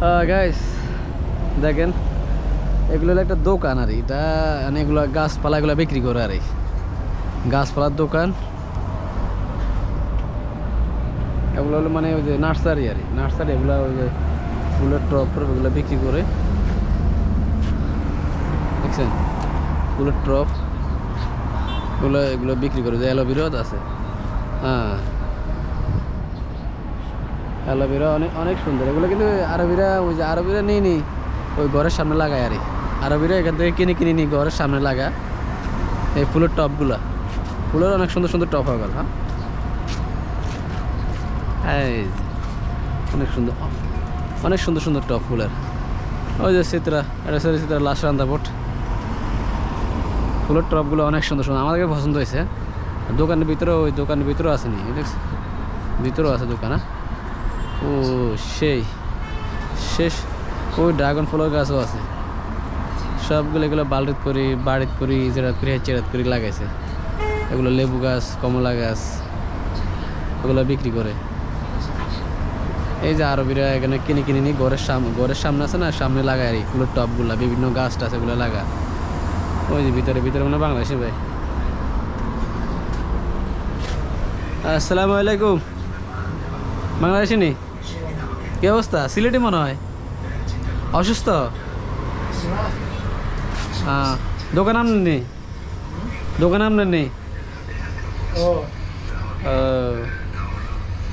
Guys দেখেন এগুলো হলো একটা দোকান আর এটা মানে এগুলো গাছপালা এগুলো বিক্রি করে আর গাছপালার দোকান এগুলো হলো মানে ওই যে নার্সারি আর নার্সারি এগুলো ওই যে ফুলের টপ এগুলো বিক্রি করে দেখছেন ফুলের টপ এগুলো এগুলো বিক্রি করে যে অ্যালোভেরাও আছে। হ্যাঁ অ্যালোভেরা অনেক অনেক সুন্দর এগুলো কিন্তু আরবিরা ওই যে আরবিরা নিয়ে নি ওই ঘরের সামনে লাগায় আর আরবিরা এখান থেকে কিনে কিনে নিই ঘরের সামনে লাগা এই ফুলের টপগুলা ফুলের অনেক সুন্দর সুন্দর টপ হয়ে গেল। হ্যাঁ এই অনেক সুন্দর অনেক সুন্দর সুন্দর টপ ফুলের ওই যে চিত্রা এটা সরি চিত্রা লাস্ট রান্দাবোট ফুলের টপগুলো অনেক সুন্দর সুন্দর আমাদেরকে পছন্দ হয়েছে। দোকানের ভিতরেও ওই দোকানের ভিতরেও আছে নি ভিতরেও আছে দোকান। ও সেই শেষ ওই ড্রাগন ফলের গাছও আছে সবগুলো এগুলো বাড়িত করি জেরাত করি চেরাত করি লাগাইছে এগুলো লেবু গাছ কমলা গাছ ওগুলো বিক্রি করে। এই যে আরবিরা এখানে কিনে কিনে নিই ঘরের সামনে আছে না সামনে লাগায় আর ফুলের টপগুলো বিভিন্ন গাছ টাছ এগুলো লাগা ওই যে ভিতরে ভিতরে মানে বাংলাদেশি ভাই। আসসালামু আলাইকুম বাংলাদেশি নি কি অবস্থা সিলেটি মনে হয় অসুস্থ? হ্যাঁ দোকান আপনার নেই দোকান আপনার নেই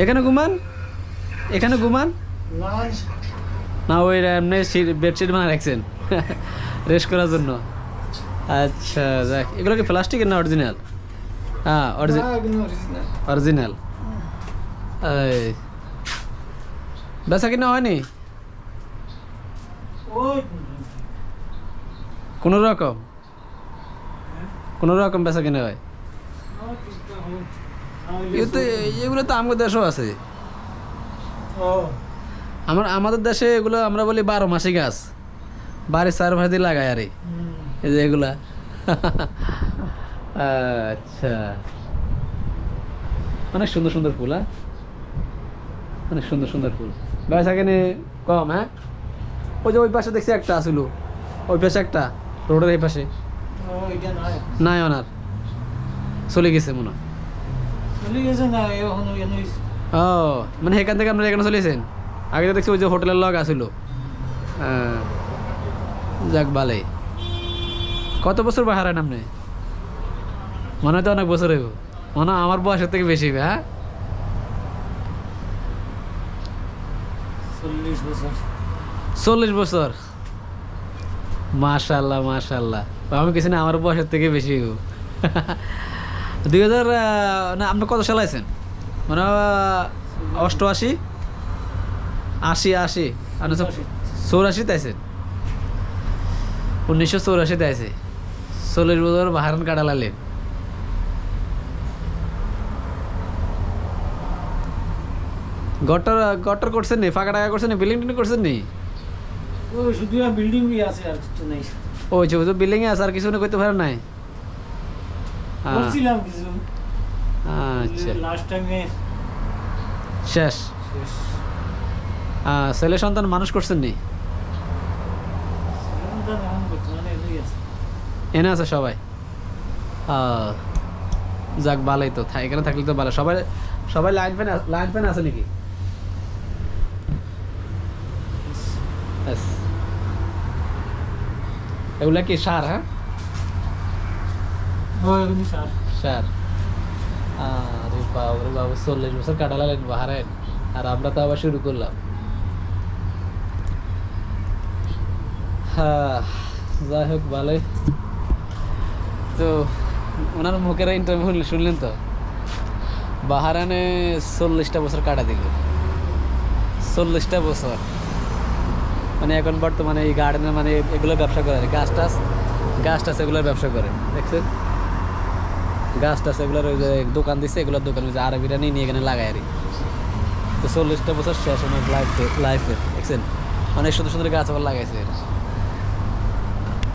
এখানে ঘুমান এখানে ঘুমান না ওই এমনি বেডশিট বানা রাখছেন রেস্ট করার জন্য? আচ্ছা দেখ এগুলো কি প্লাস্টিকের না অরিজিনাল? হ্যাঁ অরিজিনাল। বেচা কিনা হয়নি কোনো রকম বেচা কিনা হয়? এগুলো তো আমাদের দেশেও আছে আমাদের দেশে এগুলো আমরা বলি 12 মাসি গাছ বাড়ির চারপাশে লাগাই আর এই যে এগুলা। আচ্ছা অনেক সুন্দর সুন্দর ফুল। হ্যাঁ অনেক সুন্দর সুন্দর ফুল বেচা কিনে কম। হ্যাঁ ওই যে ওই পাশে দেখছি একটা আসলো ওই পাশে একটা রোডের এই পাশে নাই ওনার চলে গেছে মনে হয়। ও মানে এখান থেকে আপনারা এখানে চলেছেন আগে তো দেখছি ওই যে হোটেলের লগ আসলো। যাক ভালোই। কত বছর বাহারেন আপনি? মনে হয় তো অনেক বছর হইব মনে হয় আমার বয়সের থেকে বেশি। হ্যাঁ 40 বছর মাশাআল্লাহ মাশাআল্লাহ আমি কিছু না আমার বয়সের থেকে বেশি হইব। 2000 না আপনি কত সালে আছেন? মানে 88 80 80 84 আছেন 1984 আছে 40 বছর বাহারান কাটা লালেন। গটর করছেন নি ফাঁকা টাকা করছেন নি বিল্ডিং টিল্ডিং করছেন নি? শুধু বিল্ডিং আছে আর কিছু নাই। ওই যে বিল্ডিং আছে আর কিছু না করতে পারেন নাই? করছিলাম কিছু। আচ্ছা লাস্ট টাইমে শেষ। ছেলে সন্তান মানুষ করছেন নি? এনে আছে সবাই? যাক ভালোই তো এখানে থাকলে তো ভালো। সবাই সবাই লাইন ফ্যান আছে নাকি? এগুলা কি সার? হ্যাঁ সার। আরে বাবরে বাবু 40 বছর কাটা লাগলেন বাহারেন আর আমরা তো আবার শুরু করলাম। হ্যাঁ যাই হোক ভালোই তো ওনার মুখের ইন্টারভিউ শুনলেন তো বাহারানে 40টা বছর কাটা দিল 40টা বছর মানে এখন বর্তমানে এই গার্ডেনের মানে এগুলো ব্যবসা করে গাছ টাছ এগুলোর ব্যবসা করে দেখছেন গাছ টাছ এগুলোর ওই যে দোকান দিচ্ছে এগুলোর দোকান ওই যে আরবিরা নিয়ে এখানে লাগায় আর তো 40টা বছর শেষ ওনার লাইফে দেখছেন অনেক সুন্দর সুন্দর গাছ আবার লাগাইছে।